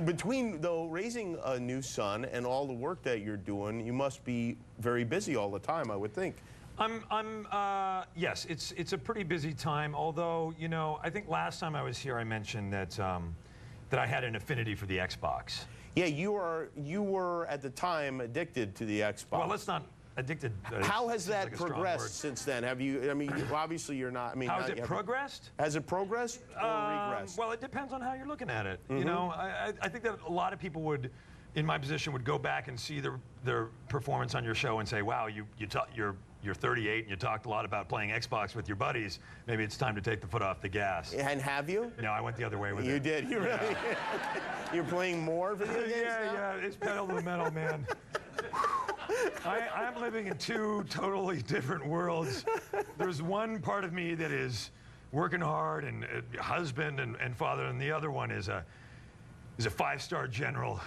Between, though, raising a new son and all the work that you're doing, you must be very busy all the time, I would think. Yes, it's a pretty busy time, although, you know, I think last time I was here I mentioned that, that I had an affinity for the Xbox. Yeah, you were at the time addicted to the Xbox. Well, let's not addicted. How has that progressed since then? Have you, I mean, obviously you're not, I mean. How has it progressed? Has it progressed or regressed? Well, it depends on how you're looking at it. You know, I think that a lot of people would, in my position, would go back and see their performance on your show and say, wow, you're 38 and you talked a lot about playing Xbox with your buddies. Maybe it's time to take the foot off the gas. And have you? No, I went the other way with it. You did? You really? You're playing more video games now? Yeah, it's pedal to the metal, man. I'm living in two totally different worlds. There's one part of me that is working hard and husband and father, and the other one is a 5-star general.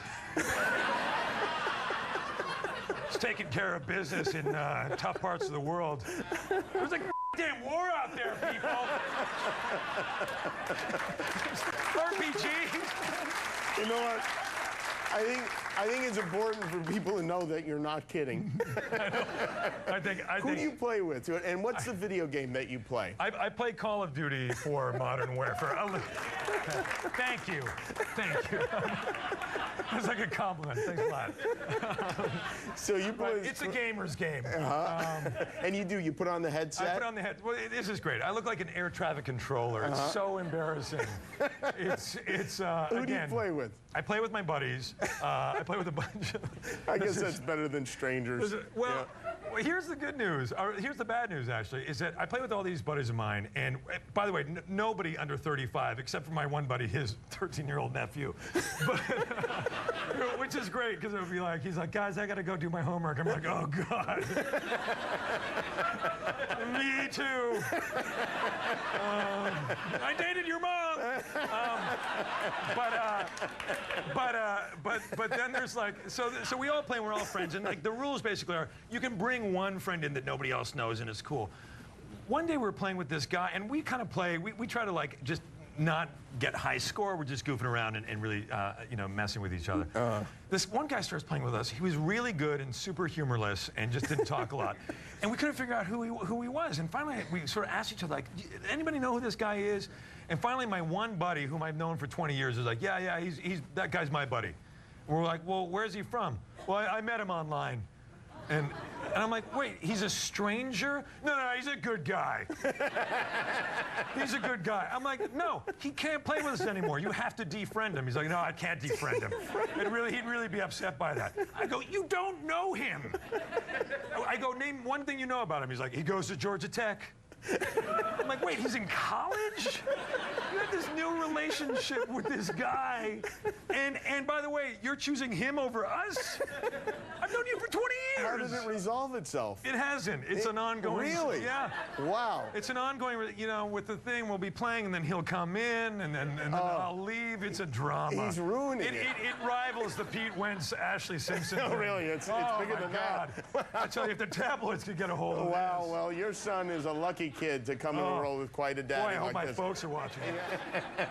He's taking care of business in tough parts of the world. There's a damn war out there, people. RPGs. You know what? I think it's important for people to know that you're not kidding. I think. Who do you play with? And what's the video game that you play? I play Call of Duty for Modern Warfare. Thank you. Thank you. It's like a compliment. Thanks a lot. So you play. It's a gamer's game. And you put on the headset? I put on the head. Well, this is great. I look like an air traffic controller. It's so embarrassing. It's Who do you play with? I play with my buddies. I play with a bunch of... I guess that's better than strangers. Well, here's the good news, or here's the bad news, actually, is that I play with all these buddies of mine, and by the way, nobody under 35, except for my one buddy, his 13-year-old nephew. But, which is great, because it would be like, he's like, guys, I got to go do my homework. I'm like, oh, God. Me too. I dated your mom. But then there's like, so we all play and we're all friends, and like the rules basically are you can bring one friend in that nobody else knows and it's cool. One day we were playing with this guy and we kind of play, we try to like just not get high score, we're just goofing around and really, you know, messing with each other. This one guy starts playing with us. He was really good and super humorless and just didn't talk a lot. And we couldn't figure out who he was. And finally, we sort of asked each other, like, anybody know who this guy is? And finally, my one buddy, whom I've known for 20 years, is like, yeah, that guy's my buddy. And we're like, well, where's he from? Well, I met him online. And I'm like, wait, he's a stranger? No, he's a good guy. He's a good guy. I'm like, no, he can't play with us anymore. You have to defriend him. He's like, no, I can't defriend him. He'd really be upset by that. I go, you don't know him. I go, name one thing you know about him. He's like, he goes to Georgia Tech. I'm like, wait, he's in college? You have this new relationship with this guy. And by the way, you're choosing him over us? I've known you for 20 years. How does it resolve itself? It hasn't. It's an ongoing. Really? Yeah. Wow. It's an ongoing, you know, with the thing, we'll be playing, and then he'll come in, and then I'll leave. It's a drama. He's ruining it. It rivals the Pete Wentz, Ashley Simpson thing. Oh, really? It's bigger than God. that. I tell you, if the tabloids could get a hold of this. Wow, well, your son is a lucky kid to come in the world with quite a daddy. Boy, I hope like my folks are watching.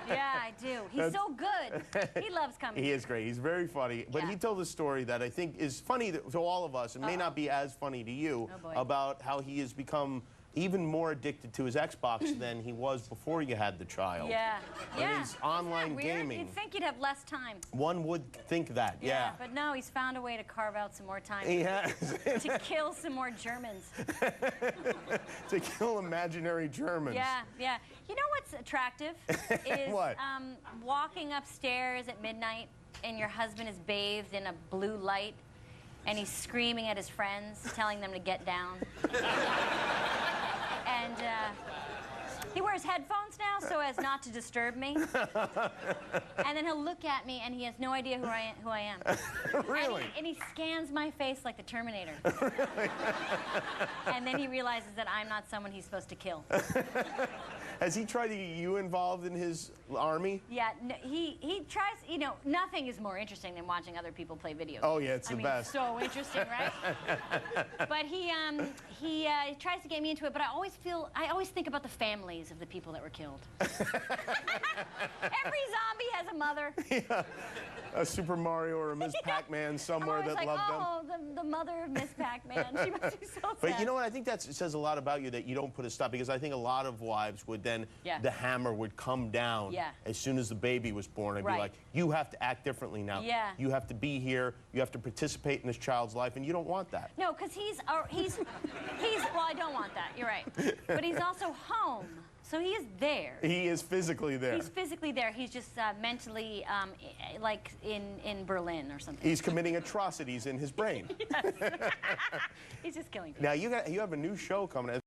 Yeah, I do. He's so good. He loves coming. He is great. He's very funny. But he told a story that I think is funny to all of us. It may not be as funny to you about how he has become even more addicted to his Xbox than he was before you had the child. Yeah. And his online gaming. You'd think he'd have less time. One would think that, yeah. But no, he's found a way to carve out some more time. He has. To kill some more Germans. To kill imaginary Germans. Yeah. You know what's attractive? Is what? Walking upstairs at midnight and your husband is bathed in a blue light and he's screaming at his friends, telling them to get down. And he wears headphones now so as not to disturb me. And then he'll look at me and he has no idea who I am. Really? And he scans my face like the Terminator. Really? And then he realizes that I'm not someone he's supposed to kill. Has he tried to get you involved in his army? Yeah, no, he tries, you know, nothing is more interesting than watching other people play video games. Oh, yeah, it's the best. So interesting, right? But he tries to get me into it, but I always think about the families of the people that were killed. Every zombie has a mother. Yeah. A Super Mario or a Ms. Pac-Man somewhere that like, loved them. oh, the mother of Miss Pac-Man. She must be so sad. But you know what? I think that says a lot about you that you don't put a stop, because I think a lot of wives would then, the hammer would come down as soon as the baby was born. I'd be like, you have to act differently now. Yeah. You have to be here. You have to participate in this child's life, and you don't want that. No, because he's, well, I don't want that. You're right. But he's also home. So he is there. He is physically there. He's physically there. He's just mentally, like in Berlin or something. He's committing atrocities in his brain. Yes. He's just killing people. Now you have a new show coming.